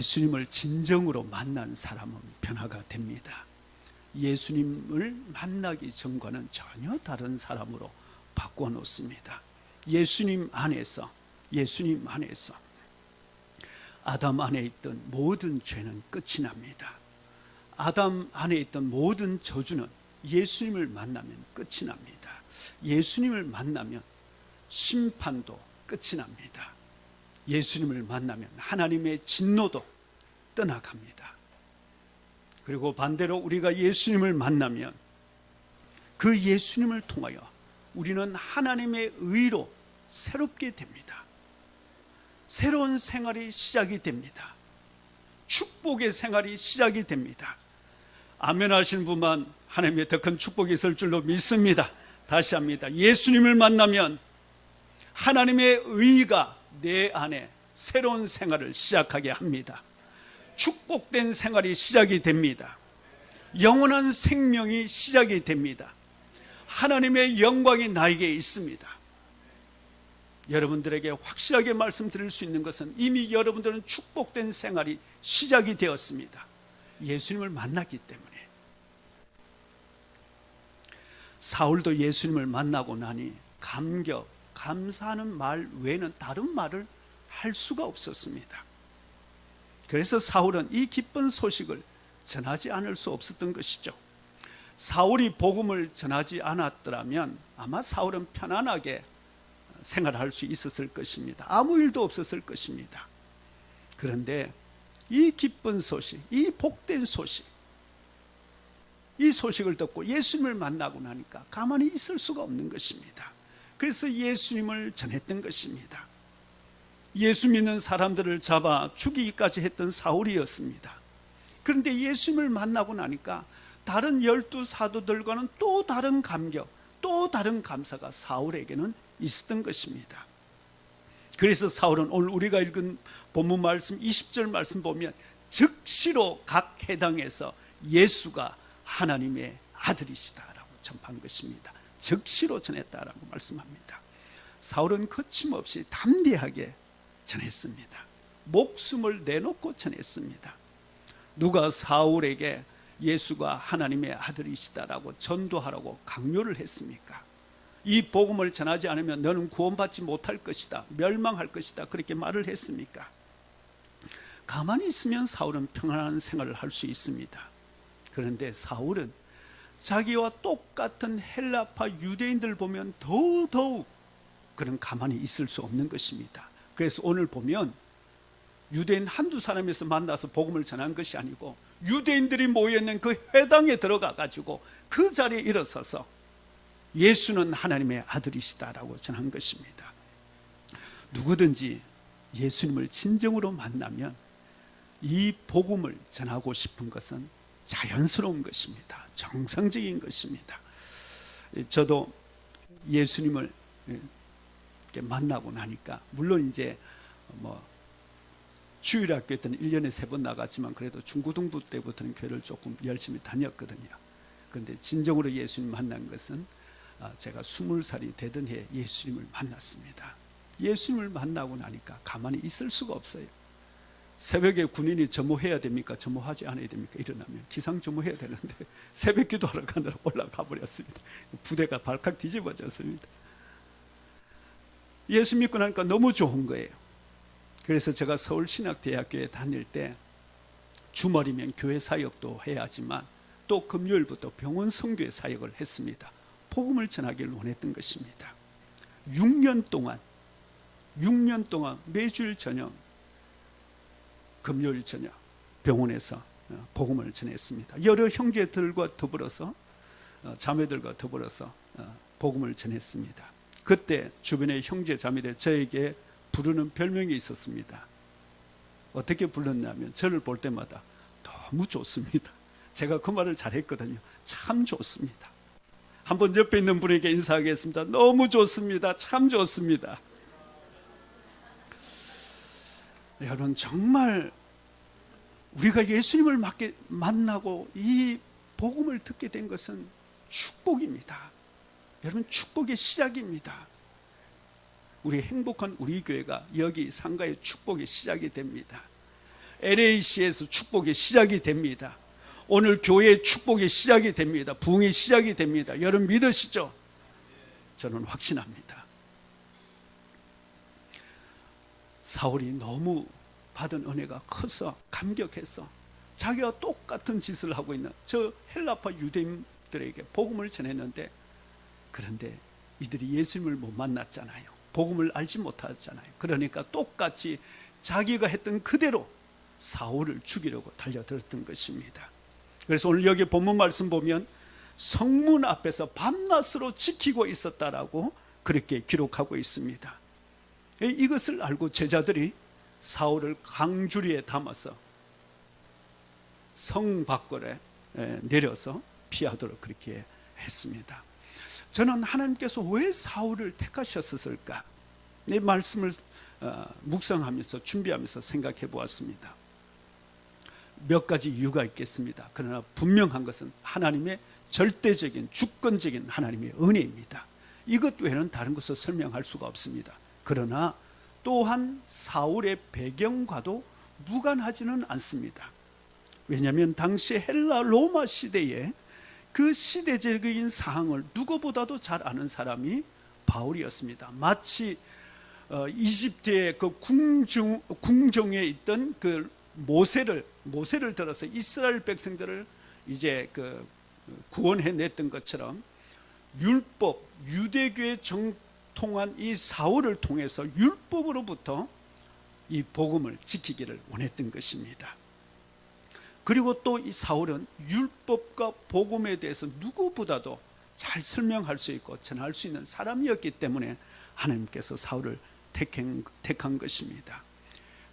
예수님을 진정으로 만난 사람은 변화가 됩니다. 예수님을 만나기 전과는 전혀 다른 사람으로 바꿔 놓습니다. 예수님 안에서 아담 안에 있던 모든 죄는 끝이 납니다. 아담 안에 있던 모든 저주는 예수님을 만나면 끝이 납니다. 예수님을 만나면 심판도 끝이 납니다. 예수님을 만나면 하나님의 진노도 떠나갑니다. 그리고 반대로 우리가 예수님을 만나면 그 예수님을 통하여 우리는 하나님의 의로 새롭게 됩니다. 새로운 생활이 시작이 됩니다. 축복의 생활이 시작이 됩니다. 아멘 하시는 분만 하나님의 더 큰 축복이 있을 줄로 믿습니다. 다시 합니다. 예수님을 만나면 하나님의 의가 내 안에 새로운 생활을 시작하게 합니다. 축복된 생활이 시작이 됩니다. 영원한 생명이 시작이 됩니다. 하나님의 영광이 나에게 있습니다. 여러분들에게 확실하게 말씀드릴 수 있는 것은 이미 여러분들은 축복된 생활이 시작이 되었습니다. 예수님을 만났기 때문에. 사울도 예수님을 만나고 나니 감격, 감사하는 말 외에는 다른 말을 할 수가 없었습니다. 그래서 사울은 이 기쁜 소식을 전하지 않을 수 없었던 것이죠. 사울이 복음을 전하지 않았더라면 아마 사울은 편안하게 생활할 수 있었을 것입니다. 아무 일도 없었을 것입니다. 그런데 이 기쁜 소식, 이 복된 소식, 이 소식을 듣고 예수님을 만나고 나니까 가만히 있을 수가 없는 것입니다. 그래서 예수님을 전했던 것입니다. 예수 믿는 사람들을 잡아 죽이기까지 했던 사울이었습니다. 그런데 예수님을 만나고 나니까 다른 12 사도들과는 또 다른 감격, 또 다른 감사가 사울에게는 있었던 것입니다. 그래서 사울은 오늘 우리가 읽은 본문 말씀 20절 말씀 보면 즉시로 각 해당에서 예수가 하나님의 아들이시다라고 전파한 것입니다. 즉시로 전했다라고 말씀합니다. 사울은 거침없이 담대하게 전했습니다. 목숨을 내놓고 전했습니다. 누가 사울에게 예수가 하나님의 아들이시다라고 전도하라고 강요를 했습니까? 이 복음을 전하지 않으면 너는 구원받지 못할 것이다, 멸망할 것이다, 그렇게 말을 했습니까? 가만히 있으면 사울은 평안한 생활을 할 수 있습니다. 그런데 사울은 자기와 똑같은 헬라파 유대인들 보면 더더욱 그는 가만히 있을 수 없는 것입니다. 그래서 오늘 보면 유대인 한두 사람에서 만나서 복음을 전한 것이 아니고 유대인들이 모여있는 그 회당에 들어가 가지고 그 자리에 일어서서 예수는 하나님의 아들이시다라고 전한 것입니다. 누구든지 예수님을 진정으로 만나면 이 복음을 전하고 싶은 것은 자연스러운 것입니다. 정상적인 것입니다. 저도 예수님을 만나고 나니까 물론 이제 주일학교 때는 1년에 3번 나갔지만 그래도 중고등부 때부터는 교회를 조금 열심히 다녔거든요. 그런데 진정으로 예수님 만난 것은 제가 20살이 되던 해에 예수님을 만났습니다. 예수님을 만나고 나니까 가만히 있을 수가 없어요. 새벽에 군인이 점호해야 됩니까? 점호하지 않아야 됩니까? 일어나면 기상 점호해야 되는데 새벽 기도하러 가느라 올라가 버렸습니다. 부대가 발칵 뒤집어졌습니다. 예수 믿고 나니까 너무 좋은 거예요. 그래서 제가 서울신학대학교에 다닐 때 주말이면 교회 사역도 해야 하지만 또 금요일부터 병원 선교회 사역을 했습니다. 복음을 전하기를 원했던 것입니다. 6년 동안 매주일 저녁, 금요일 저녁 병원에서 복음을 전했습니다. 여러 형제들과 더불어서 자매들과 더불어서 복음을 전했습니다. 그때 주변의 형제 자매들 저에게 부르는 별명이 있었습니다. 어떻게 불렀냐면 저를 볼 때마다 너무 좋습니다. 제가 그 말을 잘했거든요. 참 좋습니다. 한번 옆에 있는 분에게 인사하겠습니다. 너무 좋습니다. 참 좋습니다. 여러분 정말 우리가 예수님을 만나고 이 복음을 듣게 된 것은 축복입니다. 여러분 축복의 시작입니다. 우리 행복한 우리 교회가 여기 상가의 축복의 시작이 됩니다. LAC에서 축복이 시작이 됩니다. 오늘 교회의 축복이 시작이 됩니다. 부흥이 시작이 됩니다. 여러분 믿으시죠? 저는 확신합니다. 사울이 너무 받은 은혜가 커서 감격해서 자기가 똑같은 짓을 하고 있는 저 헬라파 유대인들에게 복음을 전했는데, 그런데 이들이 예수님을 못 만났잖아요. 복음을 알지 못하잖아요. 그러니까 똑같이 자기가 했던 그대로 사울을 죽이려고 달려들었던 것입니다. 그래서 오늘 여기 본문 말씀 보면 성문 앞에서 밤낮으로 지키고 있었다라고 그렇게 기록하고 있습니다. 이것을 알고 제자들이 사울을 강주리에 담아서 성 밖으로 내려서 피하도록 그렇게 했습니다. 저는 하나님께서 왜 사울을 택하셨을까? 이 말씀을 묵상하면서 준비하면서 생각해 보았습니다. 몇 가지 이유가 있겠습니다. 그러나 분명한 것은 하나님의 절대적인 주권적인 하나님의 은혜입니다. 이것 외에는 다른 것을 설명할 수가 없습니다. 그러나 또한 사울의 배경과도 무관하지는 않습니다. 왜냐하면 당시 헬라 로마 시대에 그 시대적인 사항을 누구보다도 잘 아는 사람이 바울이었습니다. 마치 이집트의 그 궁정에 있던 그 모세를 들어서 이스라엘 백성들을 이제 그 구원해냈던 것처럼 율법, 유대교의 정통한 이 사울을 통해서 율법으로부터 이 복음을 지키기를 원했던 것입니다. 그리고 또 이 사울은 율법과 복음에 대해서 누구보다도 잘 설명할 수 있고 전할 수 있는 사람이었기 때문에 하나님께서 사울을 택한 것입니다.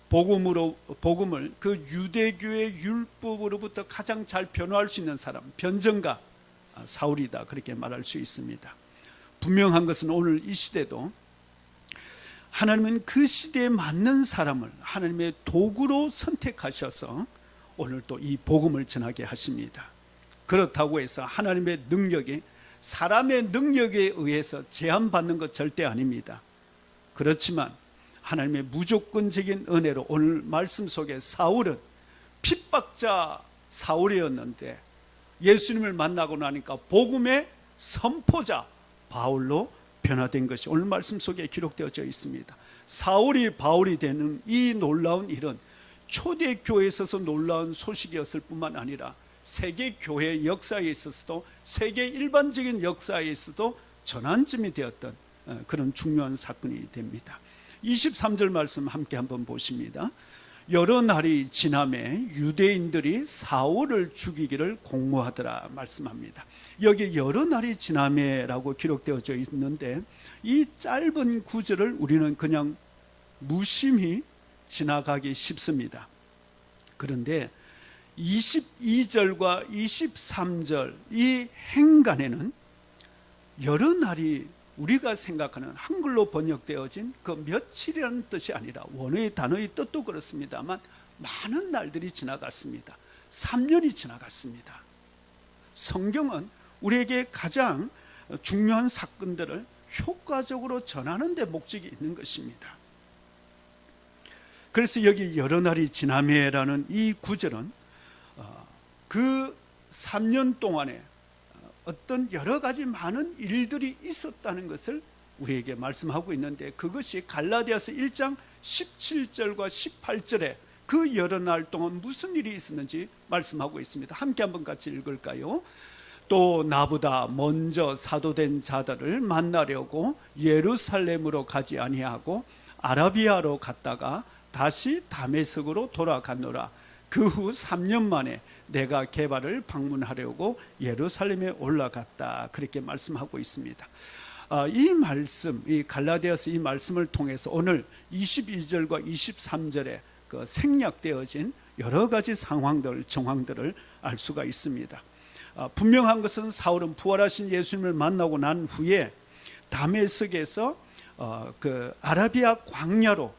복음을 그 유대교의 율법으로부터 가장 잘 변화할 수 있는 사람, 변증가 사울이다, 그렇게 말할 수 있습니다. 분명한 것은 오늘 이 시대도 하나님은 그 시대에 맞는 사람을 하나님의 도구로 선택하셔서 오늘 또 이 복음을 전하게 하십니다. 그렇다고 해서 하나님의 능력이 사람의 능력에 의해서 제한받는 것 절대 아닙니다. 그렇지만 하나님의 무조건적인 은혜로 오늘 말씀 속에 사울은 핍박자 사울이었는데 예수님을 만나고 나니까 복음의 선포자 바울로 변화된 것이 오늘 말씀 속에 기록되어져 있습니다. 사울이 바울이 되는 이 놀라운 일은 초대교회에 있어서 놀라운 소식이었을 뿐만 아니라 세계교회 역사에 있어서도 세계 일반적인 역사에 있어서도 전환점이 되었던 그런 중요한 사건이 됩니다. 23절 말씀 함께 한번 보십니다. 여러 날이 지남에 유대인들이 사울을 죽이기를 공모하더라 말씀합니다. 여기 여러 날이 지남에라고 기록되어져 있는데 이 짧은 구절을 우리는 그냥 무심히 지나가기 쉽습니다. 그런데 22절과 23절 이 행간에는 여러 날이 우리가 생각하는 한글로 번역되어진 그 며칠이라는 뜻이 아니라 원어의 단어의 뜻도 그렇습니다만 많은 날들이 지나갔습니다. 3년이 지나갔습니다. 성경은 우리에게 가장 중요한 사건들을 효과적으로 전하는 데 목적이 있는 것입니다. 그래서 여기 여러 날이 지나매라는 이 구절은 그 3년 동안에 어떤 여러 가지 많은 일들이 있었다는 것을 우리에게 말씀하고 있는데 그것이 갈라디아서 1장 17절과 18절에 그 여러 날 동안 무슨 일이 있었는지 말씀하고 있습니다. 함께 한번 같이 읽을까요? 또 나보다 먼저 사도된 자들을 만나려고 예루살렘으로 가지 아니하고 아라비아로 갔다가 다시 다메섹으로 돌아갔노라. 그 후 3년 만에 내가 게바를 방문하려고 예루살렘에 올라갔다. 그렇게 말씀하고 있습니다. 이 말씀, 이 갈라디아서 이 말씀을 통해서 오늘 22절과 23절에 그 생략되어진 여러 가지 상황들, 정황들을 알 수가 있습니다. 분명한 것은 사울은 부활하신 예수님을 만나고 난 후에 다메섹에서 그 아라비아 광야로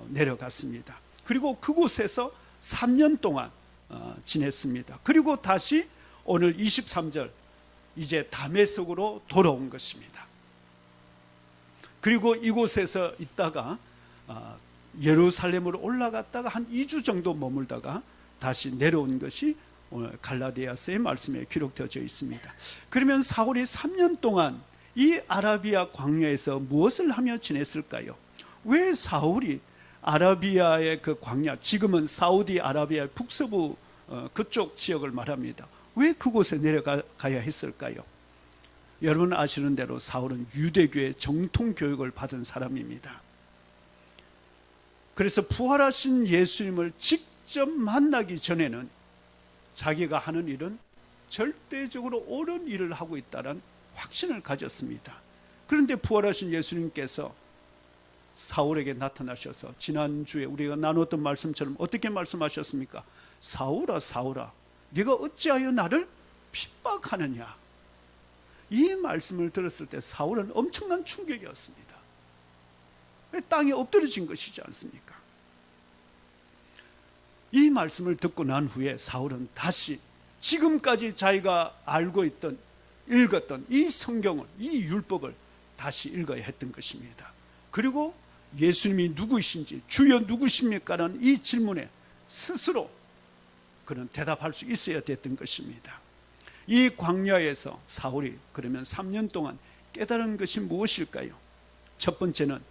내려갔습니다. 그리고 그곳에서 3년 동안 지냈습니다. 그리고 다시 오늘 23절 이제 다메섹으로 돌아온 것입니다. 그리고 이곳에서 있다가 예루살렘으로 올라갔다가 한 2주 정도 머물다가 다시 내려온 것이 오늘 갈라디아서의 말씀에 기록되어져 있습니다. 그러면 사울이 3년 동안 이 아라비아 광야에서 무엇을 하며 지냈을까요? 왜 사울이 아라비아의 그 광야, 지금은 사우디 아라비아의 북서부 그쪽 지역을 말합니다. 왜 그곳에 내려가야 했을까요? 여러분 아시는 대로 사울은 유대교의 정통 교육을 받은 사람입니다. 그래서 부활하신 예수님을 직접 만나기 전에는 자기가 하는 일은 절대적으로 옳은 일을 하고 있다는 확신을 가졌습니다. 그런데 부활하신 예수님께서 사울에게 나타나셔서 지난주에 우리가 나눴던 말씀처럼 어떻게 말씀하셨습니까? 사울아 사울아 네가 어찌하여 나를 핍박하느냐. 이 말씀을 들었을 때 사울은 엄청난 충격이었습니다. 땅에 엎드려진 것이지 않습니까? 이 말씀을 듣고 난 후에 사울은 다시 지금까지 자기가 알고 있던 읽었던 이 성경을, 이 율법을 다시 읽어야 했던 것입니다. 그리고 예수님이 누구이신지, 주여 누구십니까? 라는 이 질문에 스스로 그는 대답할 수 있어야 됐던 것입니다. 이 광야에서 사울이 그러면 3년 동안 깨달은 것이 무엇일까요? 첫 번째는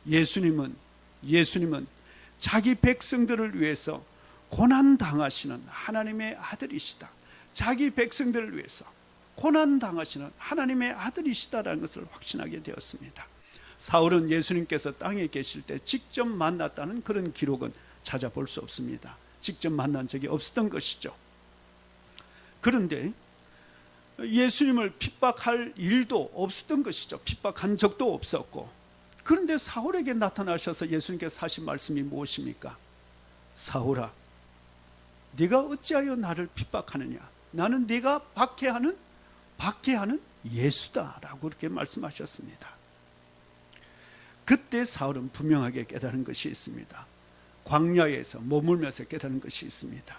예수님은 자기 백성들을 위해서 고난당하시는 하나님의 아들이시다. 자기 백성들을 위해서 고난당하시는 하나님의 아들이시다라는 것을 확신하게 되었습니다. 사울은 예수님께서 땅에 계실 때 직접 만났다는 그런 기록은 찾아볼 수 없습니다. 직접 만난 적이 없었던 것이죠. 그런데 예수님을 핍박할 일도 없었던 것이죠. 핍박한 적도 없었고. 그런데 사울에게 나타나셔서 예수님께서 하신 말씀이 무엇입니까? 사울아, 네가 어찌하여 나를 핍박하느냐? 나는 네가 박해하는 예수다라고 그렇게 말씀하셨습니다. 그때 사울은 분명하게 깨달은 것이 있습니다. 광야에서 머물면서 깨달은 것이 있습니다.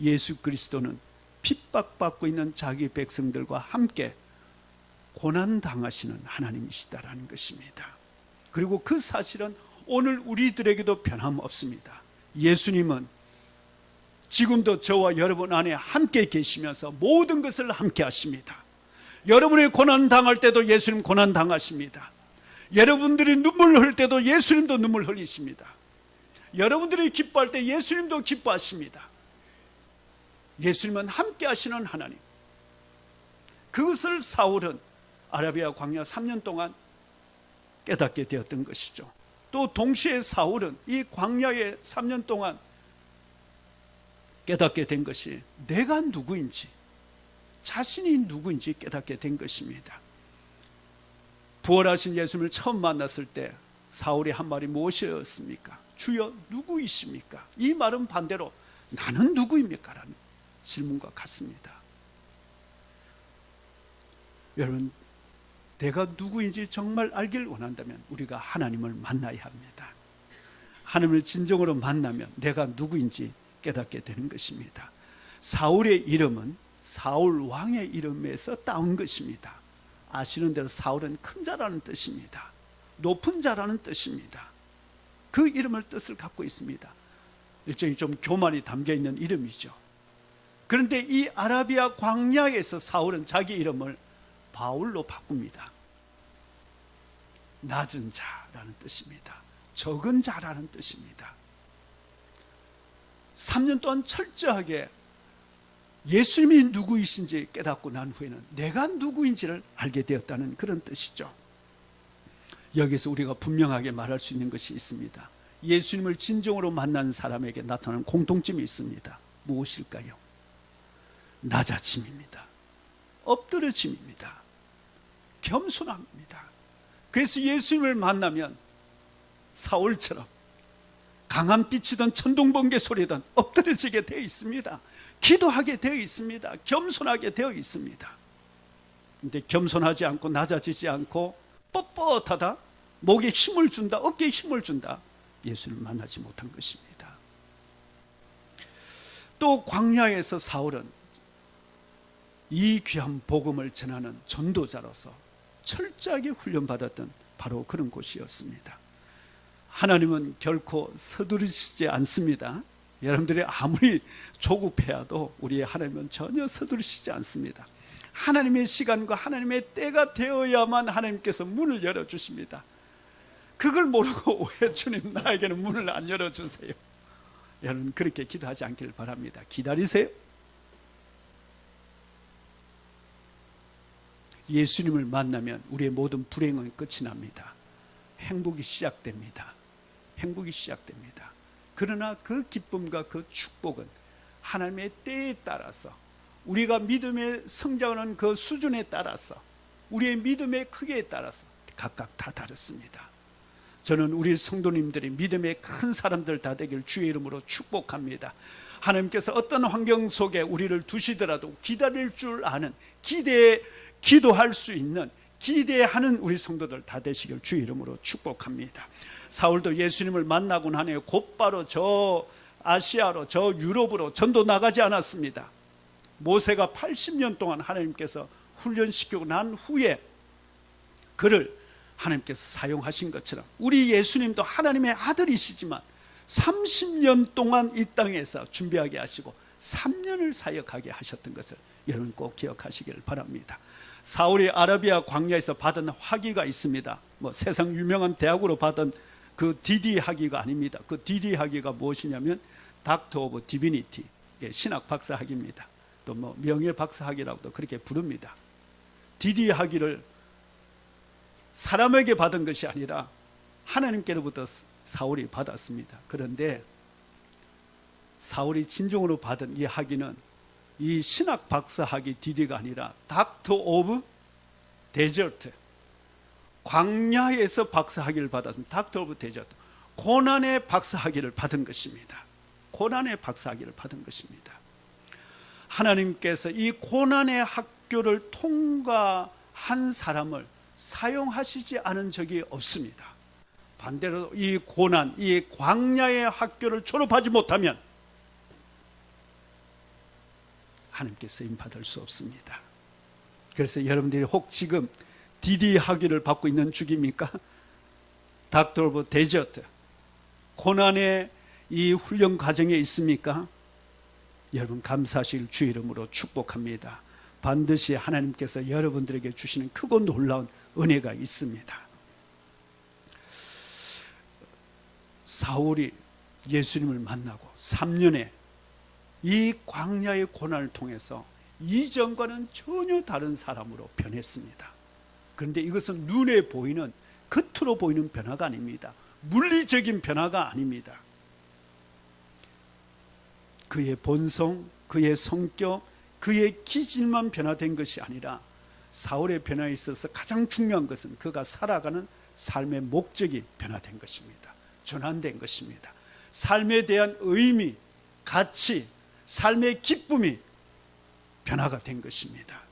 예수 그리스도는 핍박받고 있는 자기 백성들과 함께 고난당하시는 하나님이시다라는 것입니다. 그리고 그 사실은 오늘 우리들에게도 변함없습니다. 예수님은 지금도 저와 여러분 안에 함께 계시면서 모든 것을 함께 하십니다. 여러분이 고난당할 때도 예수님 고난당하십니다. 여러분들이 눈물 흘릴 때도 예수님도 눈물 흘리십니다. 여러분들이 기뻐할 때 예수님도 기뻐하십니다. 예수님은 함께 하시는 하나님. 그것을 사울은 아라비아 광야 3년 동안 깨닫게 되었던 것이죠. 또 동시에 사울은 이 광야의 3년 동안 깨닫게 된 것이 내가 누구인지, 자신이 누구인지 깨닫게 된 것입니다. 부활하신 예수님을 처음 만났을 때 사울이 한 말이 무엇이었습니까? 주여 누구이십니까? 이 말은 반대로 나는 누구입니까? 라는 질문과 같습니다. 여러분, 내가 누구인지 정말 알길 원한다면 우리가 하나님을 만나야 합니다. 하나님을 진정으로 만나면 내가 누구인지 깨닫게 되는 것입니다. 사울의 이름은 사울 왕의 이름에서 따온 것입니다. 아시는 대로 사울은 큰 자라는 뜻입니다. 높은 자라는 뜻입니다. 그 이름을 뜻을 갖고 있습니다. 일종의 좀 교만이 담겨있는 이름이죠. 그런데 이 아라비아 광야에서 사울은 자기 이름을 바울로 바꿉니다. 낮은 자라는 뜻입니다. 적은 자라는 뜻입니다. 3년 동안 철저하게 예수님이 누구이신지 깨닫고 난 후에는 내가 누구인지를 알게 되었다는 그런 뜻이죠. 여기서 우리가 분명하게 말할 수 있는 것이 있습니다. 예수님을 진정으로 만난 사람에게 나타나는 공통점이 있습니다. 무엇일까요? 낮아짐입니다. 엎드러짐입니다. 겸손함입니다. 그래서 예수님을 만나면 사울처럼 강한 빛이든 천둥번개 소리든 엎드려지게 되어 있습니다. 기도하게 되어 있습니다. 겸손하게 되어 있습니다. 그런데 겸손하지 않고 낮아지지 않고 뻣뻣하다, 목에 힘을 준다, 어깨에 힘을 준다, 예수를 만나지 못한 것입니다. 또 광야에서 사울은 이 귀한 복음을 전하는 전도자로서 철저하게 훈련받았던 바로 그런 곳이었습니다. 하나님은 결코 서두르시지 않습니다. 여러분들이 아무리 조급해도 우리의 하나님은 전혀 서두르시지 않습니다. 하나님의 시간과 하나님의 때가 되어야만 하나님께서 문을 열어주십니다. 그걸 모르고 왜 주님 나에게는 문을 안 열어주세요? 여러분 그렇게 기도하지 않기를 바랍니다. 기다리세요. 예수님을 만나면 우리의 모든 불행은 끝이 납니다. 행복이 시작됩니다. 행복이 시작됩니다. 그러나 그 기쁨과 그 축복은 하나님의 때에 따라서, 우리가 믿음의 성장하는 그 수준에 따라서, 우리의 믿음의 크기에 따라서 각각 다 다릅니다. 저는 우리 성도님들이 믿음의 큰 사람들 다 되길 주의 이름으로 축복합니다. 하나님께서 어떤 환경 속에 우리를 두시더라도 기다릴 줄 아는, 기도할 수 있는, 기대하는 우리 성도들 다 되시길 주의 이름으로 축복합니다. 사울도 예수님을 만나고 나니 곧바로 저 아시아로, 저 유럽으로 전도 나가지 않았습니다. 모세가 80년 동안 하나님께서 훈련시키고 난 후에 그를 하나님께서 사용하신 것처럼 우리 예수님도 하나님의 아들이시지만 30년 동안 이 땅에서 준비하게 하시고 3년을 사역하게 하셨던 것을 여러분 꼭 기억하시길 바랍니다. 사울이 아라비아 광야에서 받은 학위가 있습니다. 세상 유명한 대학으로 받은 그 DD 학위가 아닙니다. 그 DD 학위가 무엇이냐면 닥터 오브 디비니티, 신학 박사 학위입니다. 또 명예 박사 학위라고도 그렇게 부릅니다. DD 학위를 사람에게 받은 것이 아니라 하나님께로부터 사울이 받았습니다. 그런데 사울이 진정으로 받은 이 학위는 이 신학 박사 학위 DD가 아니라 닥터 오브 데저트, 광야에서 박사 학위를 받았습니다. 닥터 오브 데저트, 고난의 박사 학위를 받은 것입니다. 고난의 박사 학위를 받은 것입니다. 하나님께서 이 고난의 학교를 통과한 사람을 사용하시지 않은 적이 없습니다. 반대로 이 고난, 이 광야의 학교를 졸업하지 못하면 하나님께 쓰임받을 수 없습니다. 그래서 여러분들이 혹 지금 DD 학위를 받고 있는 중입니까? 닥터 오브 데저트, 고난의 이 훈련 과정에 있습니까? 여러분 감사하실 주의 이름으로 축복합니다. 반드시 하나님께서 여러분들에게 주시는 크고 놀라운 은혜가 있습니다. 사울이 예수님을 만나고 3년에 이 광야의 고난을 통해서 이전과는 전혀 다른 사람으로 변했습니다. 그런데 이것은 눈에 보이는, 겉으로 보이는 변화가 아닙니다. 물리적인 변화가 아닙니다. 그의 본성, 그의 성격, 그의 기질만 변화된 것이 아니라 사울의 변화에 있어서 가장 중요한 것은 그가 살아가는 삶의 목적이 변화된 것입니다. 전환된 것입니다. 삶에 대한 의미, 가치, 삶의 기쁨이 변화가 된 것입니다.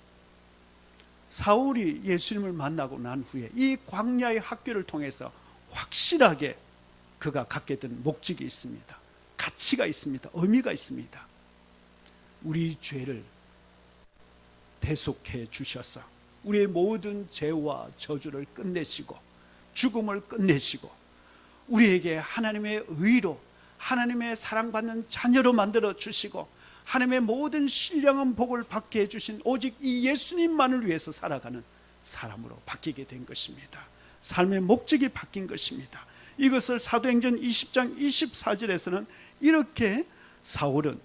사울이 예수님을 만나고 난 후에 이 광야의 학교를 통해서 확실하게 그가 갖게 된 목적이 있습니다. 가치가 있습니다. 의미가 있습니다. 우리 죄를 대속해 주셔서 우리의 모든 죄와 저주를 끝내시고 죽음을 끝내시고 우리에게 하나님의 의로, 하나님의 사랑받는 자녀로 만들어 주시고 하나님의 모든 신령한 복을 받게 해주신 오직 이 예수님만을 위해서 살아가는 사람으로 바뀌게 된 것입니다. 삶의 목적이 바뀐 것입니다. 이것을 사도행전 20장 24절에서는 이렇게 사울은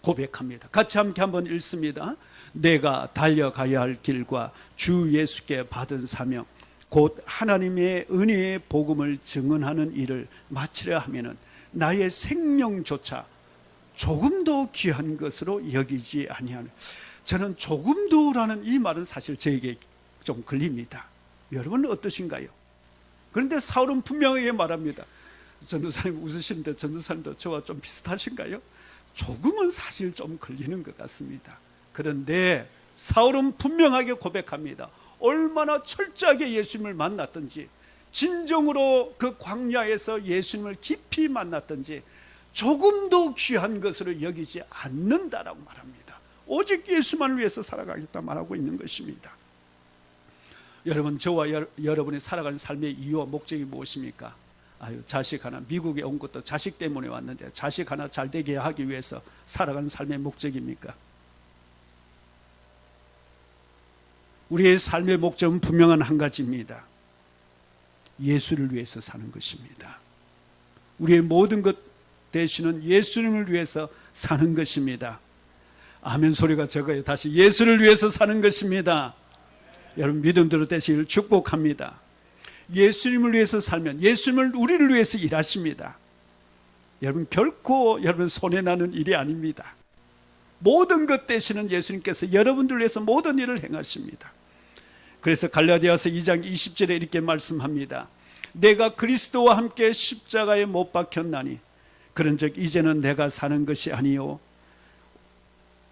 고백합니다. 같이 함께 한번 읽습니다. 내가 달려가야 할 길과 주 예수께 받은 사명 곧 하나님의 은혜의 복음을 증언하는 일을 마치려 하면은 나의 생명조차 조금도 귀한 것으로 여기지 아니하는. 저는 조금도라는 이 말은 사실 저에게 좀 걸립니다. 여러분은 어떠신가요? 그런데 사울은 분명하게 말합니다. 전도사님 웃으시는데 전도사님도 저와 좀 비슷하신가요? 조금은 사실 좀 걸리는 것 같습니다. 그런데 사울은 분명하게 고백합니다. 얼마나 철저하게 예수님을 만났든지, 진정으로 그 광야에서 예수님을 깊이 만났든지 조금도 귀한 것으로 여기지 않는다라고 말합니다. 오직 예수만을 위해서 살아가겠다 말하고 있는 것입니다. 여러분, 저와 여러분이 살아가는 삶의 이유와 목적이 무엇입니까? 아유, 자식 하나, 미국에 온 것도 자식 때문에 왔는데 자식 하나 잘 되게 하기 위해서 살아가는 삶의 목적입니까? 우리의 삶의 목적은 분명한 한 가지입니다. 예수를 위해서 사는 것입니다. 우리의 모든 것 되시는 예수님을 위해서 사는 것입니다. 아멘 소리가 적어요. 다시 예수를 위해서 사는 것입니다. 여러분 믿음대로 되시기를 축복합니다. 예수님을 위해서 살면 예수님을 우리를 위해서 일하십니다. 여러분 결코 여러분 손해나는 일이 아닙니다. 모든 것 되시는 예수님께서 여러분들 위해서 모든 일을 행하십니다. 그래서 갈라디아서 2장 20절에 이렇게 말씀합니다. 내가 그리스도와 함께 십자가에 못 박혔나니 그런즉 이제는 내가 사는 것이 아니요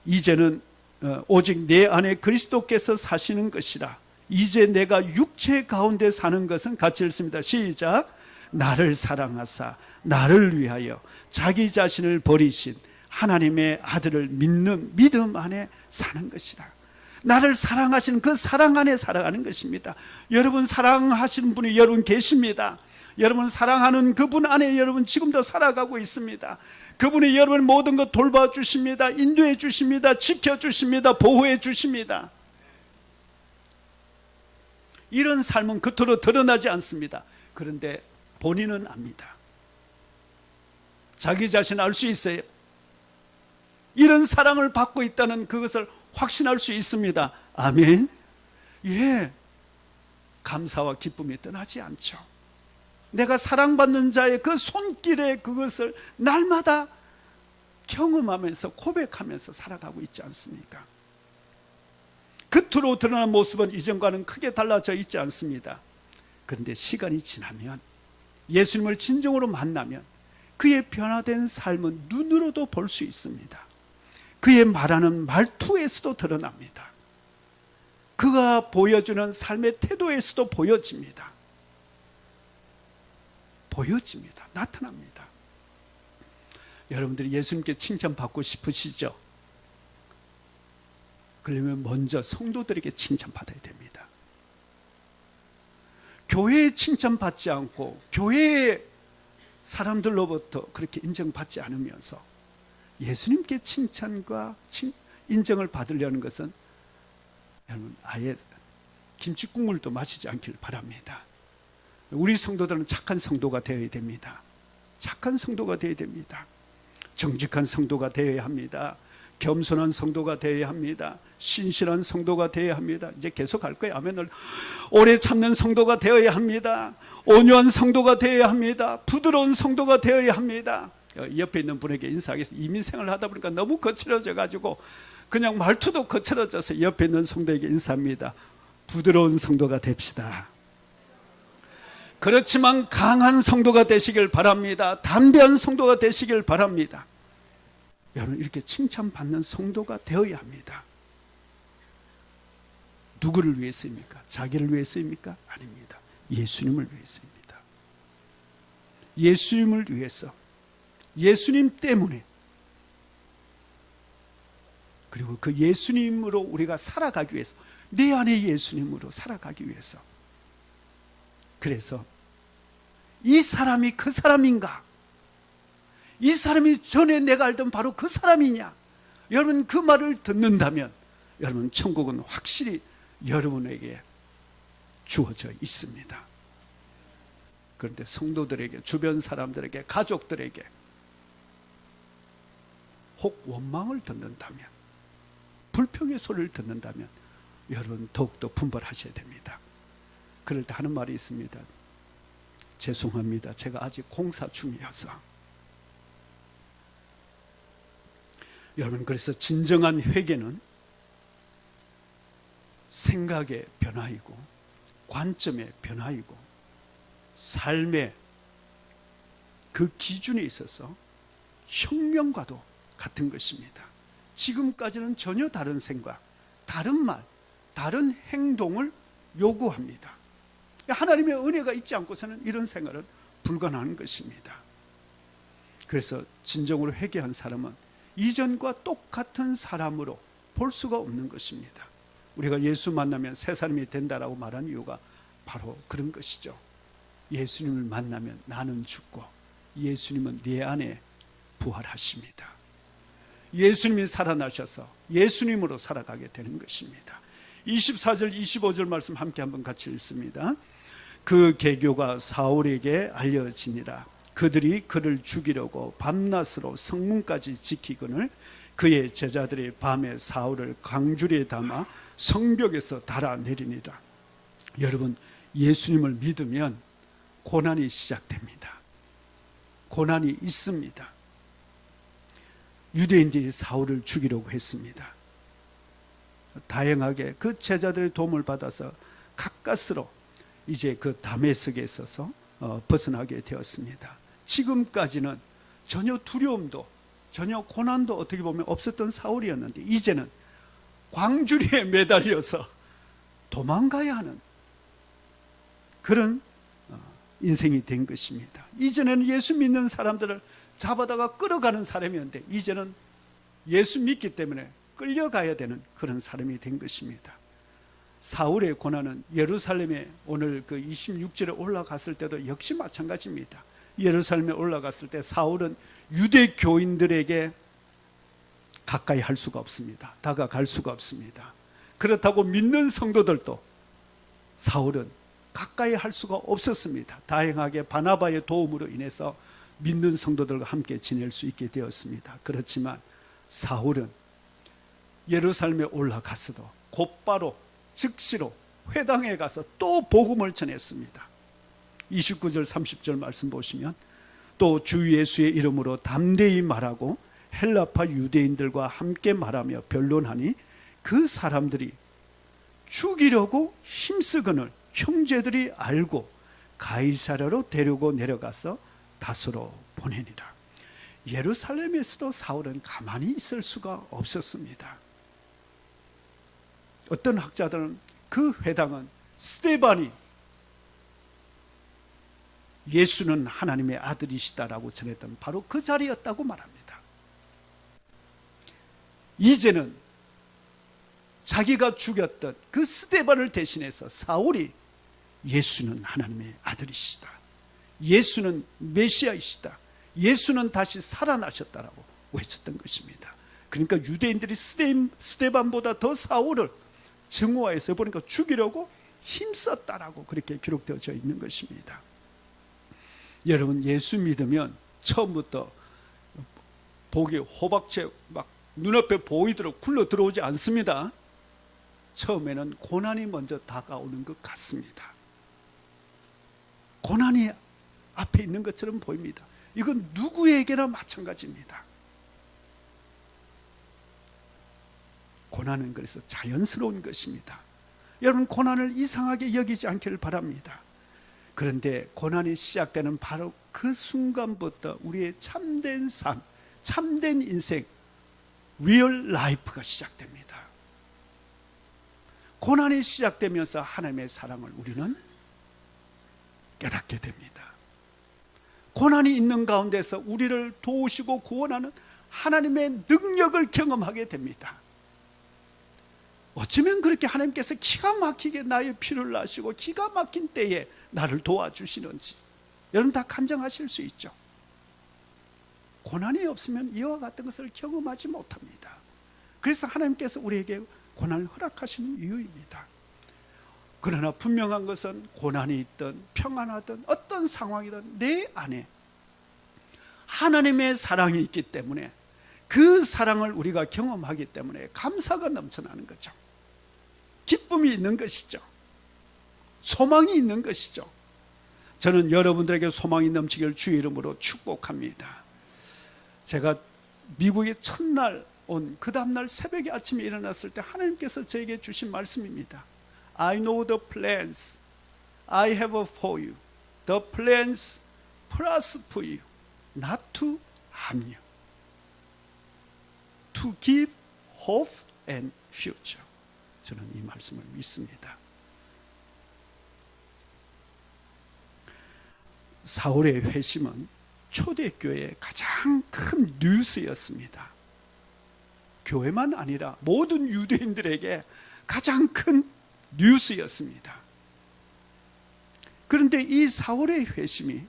이제는 오직 내 안에 그리스도께서 사시는 것이라. 이제 내가 육체 가운데 사는 것은 같이 읽습니다. 시작. 나를 사랑하사 나를 위하여 자기 자신을 버리신 하나님의 아들을 믿는 믿음 안에 사는 것이라. 나를 사랑하시는 그 사랑 안에 살아가는 것입니다. 여러분 사랑하시는 분이 여러분 계십니다. 여러분 사랑하는 그분 안에 여러분 지금도 살아가고 있습니다. 그분이 여러분 모든 것 돌봐주십니다. 인도해 주십니다. 지켜주십니다. 보호해 주십니다. 이런 삶은 겉으로 드러나지 않습니다. 그런데 본인은 압니다. 자기 자신 알 수 있어요. 이런 사랑을 받고 있다는 그것을 확신할 수 있습니다. 아멘. 예, 감사와 기쁨이 떠나지 않죠. 내가 사랑받는 자의 그 손길에 그것을 날마다 경험하면서 고백하면서 살아가고 있지 않습니까? 겉으로 드러나는 모습은 이전과는 크게 달라져 있지 않습니다. 그런데 시간이 지나면 예수님을 진정으로 만나면 그의 변화된 삶은 눈으로도 볼 수 있습니다. 그의 말하는 말투에서도 드러납니다. 그가 보여주는 삶의 태도에서도 보여집니다. 나타납니다. 여러분들이 예수님께 칭찬받고 싶으시죠? 그러면 먼저 성도들에게 칭찬받아야 됩니다. 교회에 칭찬받지 않고 교회의 사람들로부터 그렇게 인정받지 않으면서 예수님께 칭찬과 인정을 받으려는 것은 여러분 아예 김치국물도 마시지 않기를 바랍니다. 우리 성도들은 착한 성도가 되어야 됩니다. 착한 성도가 되어야 됩니다. 정직한 성도가 되어야 합니다. 겸손한 성도가 되어야 합니다. 신실한 성도가 되어야 합니다. 이제 계속 할 거예요. 아멘을. 오래 참는 성도가 되어야 합니다. 온유한 성도가 되어야 합니다. 부드러운 성도가 되어야 합니다. 옆에 있는 분에게 인사하겠습니다. 이민생활을 하다 보니까 너무 거칠어져 가지고 그냥 말투도 거칠어져서 옆에 있는 성도에게 인사합니다. 부드러운 성도가 됩시다. 그렇지만 강한 성도가 되시길 바랍니다. 담대한 성도가 되시길 바랍니다. 여러분 이렇게 칭찬받는 성도가 되어야 합니다. 누구를 위해서입니까? 자기를 위해서입니까? 아닙니다. 예수님을 위해서입니다. 예수님을 위해서, 예수님 때문에, 그리고 그 예수님으로 우리가 살아가기 위해서, 내 안에 예수님으로 살아가기 위해서. 그래서 이 사람이 그 사람인가? 이 사람이 전에 내가 알던 바로 그 사람이냐? 여러분 그 말을 듣는다면 여러분 천국은 확실히 여러분에게 주어져 있습니다. 그런데 성도들에게, 주변 사람들에게, 가족들에게 혹 원망을 듣는다면, 불평의 소리를 듣는다면 여러분 더욱더 분별하셔야 됩니다. 그럴 때 하는 말이 있습니다. 죄송합니다. 제가 아직 공사 중이어서. 여러분 그래서 진정한 회개는 생각의 변화이고 관점의 변화이고 삶의 그 기준에 있어서 혁명과도 같은 것입니다. 지금까지는 전혀 다른 생각, 다른 말, 다른 행동을 요구합니다. 하나님의 은혜가 있지 않고서는 이런 생활은 불가능한 것입니다. 그래서 진정으로 회개한 사람은 이전과 똑같은 사람으로 볼 수가 없는 것입니다. 우리가 예수 만나면 새 사람이 된다라고 말한 이유가 바로 그런 것이죠. 예수님을 만나면 나는 죽고 예수님은 내 안에 부활하십니다. 예수님이 살아나셔서 예수님으로 살아가게 되는 것입니다. 24절 25절 말씀 함께 한번 같이 읽습니다. 그 계교가 사울에게 알려지니라. 그들이 그를 죽이려고 밤낮으로 성문까지 지키거늘 그의 제자들이 밤에 사울을 강줄에 담아 성벽에서 달아내리니라. 여러분, 예수님을 믿으면 고난이 시작됩니다. 고난이 있습니다. 유대인들이 사울을 죽이려고 했습니다. 다행하게 그 제자들의 도움을 받아서 가까스로 이제 그 다메섹에 있어서 벗어나게 되었습니다. 지금까지는 전혀 두려움도 전혀 고난도 어떻게 보면 없었던 사울이었는데 이제는 광주리에 매달려서 도망가야 하는 그런 인생이 된 것입니다. 이전에는 예수 믿는 사람들을 잡아다가 끌어가는 사람이었는데 이제는 예수 믿기 때문에 끌려가야 되는 그런 사람이 된 것입니다. 사울의 고난은 예루살렘에 오늘 그 26절에 올라갔을 때도 역시 마찬가지입니다. 예루살렘에 올라갔을 때 사울은 유대 교인들에게 가까이 할 수가 없습니다. 다가갈 수가 없습니다. 그렇다고 믿는 성도들도 사울은 가까이 할 수가 없었습니다. 다행하게 바나바의 도움으로 인해서 믿는 성도들과 함께 지낼 수 있게 되었습니다. 그렇지만 사울은 예루살렘에 올라갔어도 곧바로 즉시로 회당에 가서 또 복음을 전했습니다. 29절 30절 말씀 보시면 또 주 예수의 이름으로 담대히 말하고 헬라파 유대인들과 함께 말하며 변론하니 그 사람들이 죽이려고 힘쓰거늘 형제들이 알고 가이사랴로 데리고 내려가서 다소로 보내니라. 예루살렘에서도 사울은 가만히 있을 수가 없었습니다. 어떤 학자들은 그 회당은 스데반이 예수는 하나님의 아들이시다라고 전했던 바로 그 자리였다고 말합니다. 이제는 자기가 죽였던 그 스데반을 대신해서 사울이 예수는 하나님의 아들이시다, 예수는 메시아이시다, 예수는 다시 살아나셨다라고 외쳤던 것입니다. 그러니까 유대인들이 스데반보다 더 사울을 증오해서 보니까 죽이려고 힘썼다라고 그렇게 기록되어져 있는 것입니다. 여러분, 예수 믿으면 처음부터 복이 호박채 막 눈앞에 보이도록 굴러 들어오지 않습니다. 처음에는 고난이 먼저 다가오는 것 같습니다. 고난이 앞에 있는 것처럼 보입니다. 이건 누구에게나 마찬가지입니다. 고난은 그래서 자연스러운 것입니다. 여러분, 고난을 이상하게 여기지 않기를 바랍니다. 그런데 고난이 시작되는 바로 그 순간부터 우리의 참된 삶, 참된 인생, 리얼 라이프가 시작됩니다. 고난이 시작되면서 하나님의 사랑을 우리는 깨닫게 됩니다. 고난이 있는 가운데서 우리를 도우시고 구원하는 하나님의 능력을 경험하게 됩니다. 어쩌면 그렇게 하나님께서 기가 막히게 나의 피를 나시고 기가 막힌 때에 나를 도와주시는지 여러분 다 간증하실 수 있죠. 고난이 없으면 이와 같은 것을 경험하지 못합니다. 그래서 하나님께서 우리에게 고난을 허락하시는 이유입니다. 그러나 분명한 것은 고난이 있든 평안하든 어떤 상황이든 내 안에 하나님의 사랑이 있기 때문에 그 사랑을 우리가 경험하기 때문에 감사가 넘쳐나는 거죠. 기쁨이 있는 것이죠. 소망이 있는 것이죠. 저는 여러분들에게 소망이 넘치길 주의 이름으로 축복합니다. 제가 미국에 첫날 온 그 다음날 새벽에 아침에 일어났을 때 하나님께서 저에게 주신 말씀입니다. I know the plans I have for you. The plans prosper you, not to harm you. To give hope and future. 저는 이 말씀을 믿습니다. 사울의 회심은 초대교회의 가장 큰 뉴스였습니다. 교회만 아니라 모든 유대인들에게 가장 큰 뉴스였습니다. 그런데 이 사울의 회심이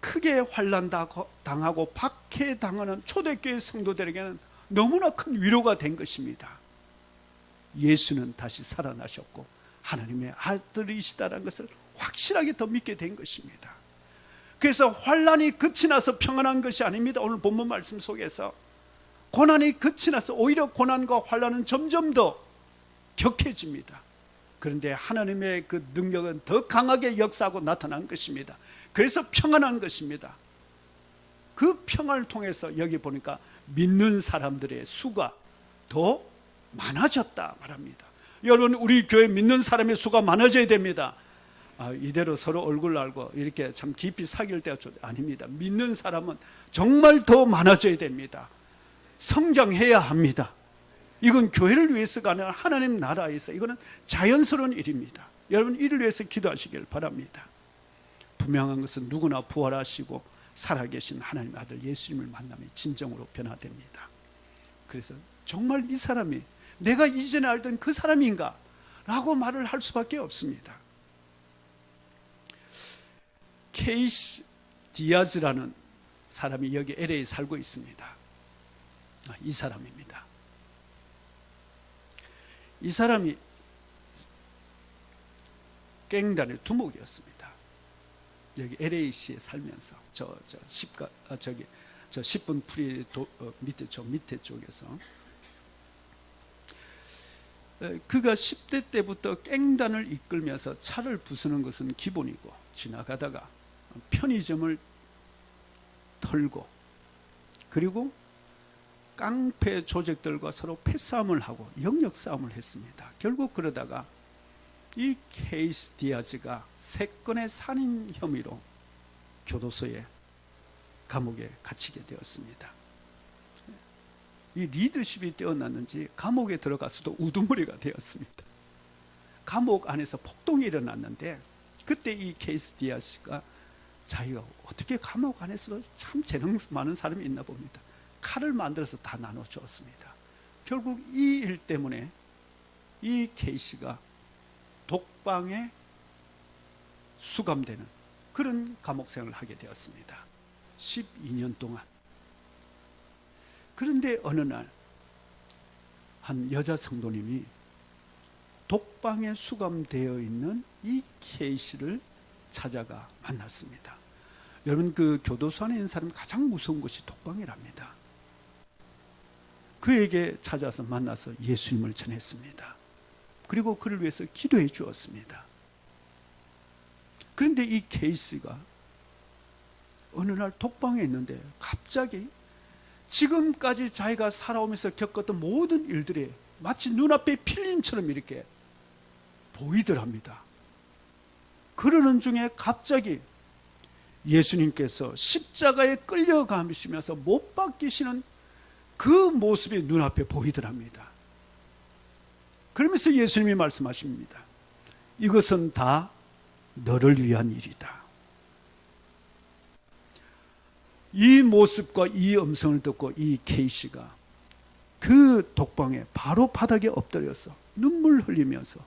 크게 환난당하고 박해당하는 초대교회 성도들에게는 너무나 큰 위로가 된 것입니다. 예수는 다시 살아나셨고 하나님의 아들이시다라는 것을 확실하게 더 믿게 된 것입니다. 그래서 환난이 끝이 나서 평안한 것이 아닙니다. 오늘 본문 말씀 속에서 고난이 끝이 나서 오히려 고난과 환난은 점점 더 격해집니다. 그런데 하나님의 그 능력은 더 강하게 역사하고 나타난 것입니다. 그래서 평안한 것입니다. 그 평안을 통해서 여기 보니까 믿는 사람들의 수가 더 많아졌다 말합니다. 여러분, 우리 교회 믿는 사람의 수가 많아져야 됩니다. 이대로 서로 얼굴 알고 이렇게 참 깊이 사귈 때가 아닙니다. 믿는 사람은 정말 더 많아져야 됩니다. 성장해야 합니다. 이건 교회를 위해서가 아니라 하나님 나라에서 이거는 자연스러운 일입니다. 여러분, 이를 위해서 기도하시길 바랍니다. 분명한 것은 누구나 부활하시고 살아계신 하나님의 아들 예수님을 만나면 진정으로 변화됩니다. 그래서 정말 이 사람이 내가 이전에 알던 그 사람인가? 라고 말을 할 수밖에 없습니다. 케이스 디아즈라는 사람이 여기 LA에 살고 있습니다. 이 사람입니다. 이 사람이 갱단의 두목이었습니다. 여기 LA시에 살면서 저 10분 풀이 밑에 쪽에서 그가 10대 때부터 갱단을 이끌면서 차를 부수는 것은 기본이고 지나가다가 편의점을 털고 그리고 깡패 조직들과 서로 패싸움을 하고 영역 싸움을 했습니다. 결국 그러다가 이 케이스 디아즈가 3건의 살인 혐의로 교도소에 감옥에 갇히게 되었습니다. 이 리더십이 뛰어났는지 감옥에 들어가서도 우두머리가 되었습니다. 감옥 안에서 폭동이 일어났는데 그때 이 케이스 디아즈가 자기가 어떻게 감옥 안에서도 참 재능 많은 사람이 있나 봅니다. 칼을 만들어서 다 나눠주었습니다. 결국 이 일 때문에 이 케이스가 독방에 수감되는 그런 감옥생활을 하게 되었습니다. 12년 동안. 그런데 어느 날 한 여자 성도님이 독방에 수감되어 있는 이 케이스를 찾아가 만났습니다. 여러분, 그 교도소 안에 있는 사람이 가장 무서운 것이 독방이랍니다. 그에게 찾아서 만나서 예수님을 전했습니다. 그리고 그를 위해서 기도해 주었습니다. 그런데 이 케이스가 어느 날 독방에 있는데 갑자기 지금까지 자기가 살아오면서 겪었던 모든 일들이 마치 눈앞에 필름처럼 이렇게 보이더랍니다. 그러는 중에 갑자기 예수님께서 십자가에 끌려가시면서 못 박히시는 그 모습이 눈앞에 보이더랍니다. 그러면서 예수님이 말씀하십니다. 이것은 다 너를 위한 일이다. 이 모습과 이 음성을 듣고 이 케이시가 그 독방에 바로 바닥에 엎드려서 눈물 흘리면서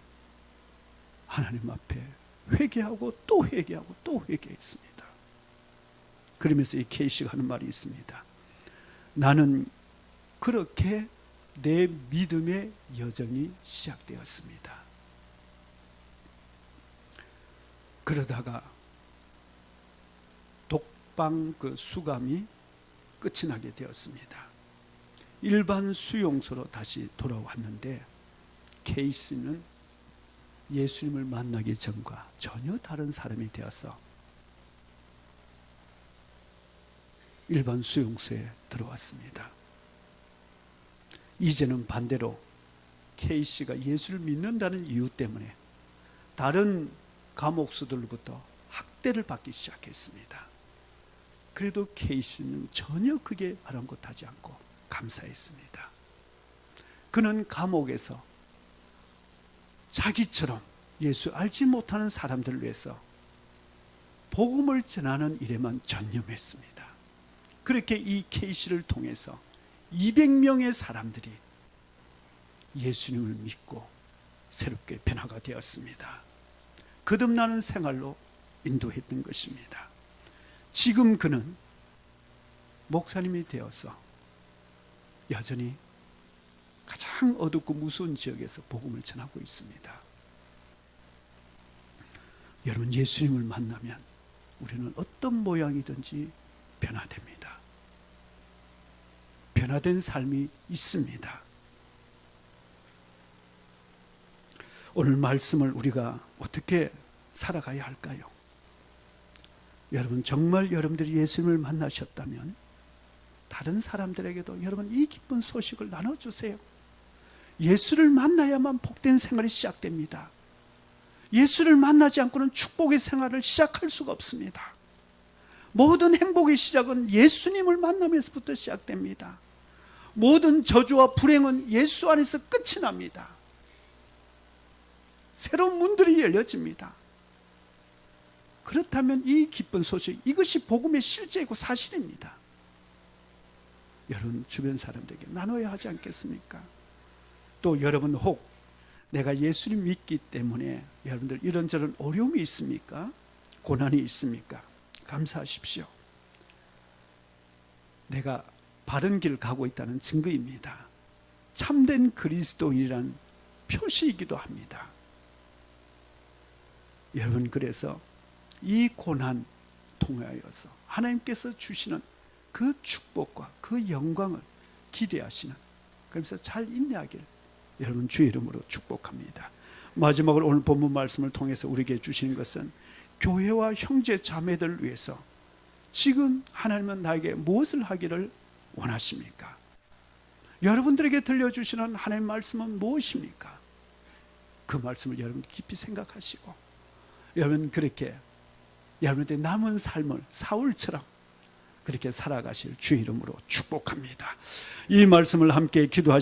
하나님 앞에 회개하고 또 회개하고 또 회개했습니다. 그러면서 이 케이시가 하는 말이 있습니다. 나는 그렇게 내 믿음의 여정이 시작되었습니다. 그러다가 독방 그 수감이 끝이 나게 되었습니다. 일반 수용소로 다시 돌아왔는데 케이스는 예수님을 만나기 전과 전혀 다른 사람이 되어서 일반 수용소에 들어왔습니다. 이제는 반대로 케이씨가 예수를 믿는다는 이유 때문에 다른 감옥수들로부터 학대를 받기 시작했습니다. 그래도 케이씨는 전혀 그게 아랑곳하지 않고 감사했습니다. 그는 감옥에서 자기처럼 예수 알지 못하는 사람들을 위해서 복음을 전하는 일에만 전념했습니다. 그렇게 이 케이씨를 통해서 200명의 사람들이 예수님을 믿고 새롭게 변화가 되었습니다. 거듭나는 생활로 인도했던 것입니다. 지금 그는 목사님이 되어서 여전히 가장 어둡고 무서운 지역에서 복음을 전하고 있습니다. 여러분, 예수님을 만나면 우리는 어떤 모양이든지 변화됩니다. 변화된 삶이 있습니다. 오늘 말씀을 우리가 어떻게 살아가야 할까요? 여러분, 정말 여러분들이 예수님을 만나셨다면 다른 사람들에게도 여러분 이 기쁜 소식을 나눠주세요. 예수를 만나야만 복된 생활이 시작됩니다. 예수를 만나지 않고는 축복의 생활을 시작할 수가 없습니다. 모든 행복의 시작은 예수님을 만나면서부터 시작됩니다. 모든 저주와 불행은 예수 안에서 끝이 납니다. 새로운 문들이 열려집니다. 그렇다면 이 기쁜 소식, 이것이 복음의 실제이고 사실입니다. 여러분 주변 사람들에게 나눠야 하지 않겠습니까? 또 여러분 혹 내가 예수님 믿기 때문에 여러분들 이런저런 어려움이 있습니까? 고난이 있습니까? 감사하십시오. 내가 바른 길 가고 있다는 증거입니다. 참된 그리스도인이란 표시이기도 합니다. 여러분, 그래서 이 고난 통하여서 하나님께서 주시는 그 축복과 그 영광을 기대하시는, 그러면서 잘 인내하기를 여러분 주의 이름으로 축복합니다. 마지막으로 오늘 본문 말씀을 통해서 우리에게 주시는 것은 교회와 형제 자매들을 위해서 지금 하나님은 나에게 무엇을 하기를 원하십니까? 여러분들에게 들려주시는 하나님의 말씀은 무엇입니까? 그 말씀을 여러분 깊이 생각하시고 여러분 그렇게 여러분들의 남은 삶을 사울처럼 그렇게 살아가실 주의 이름으로 축복합니다. 이 말씀을 함께 기도하시고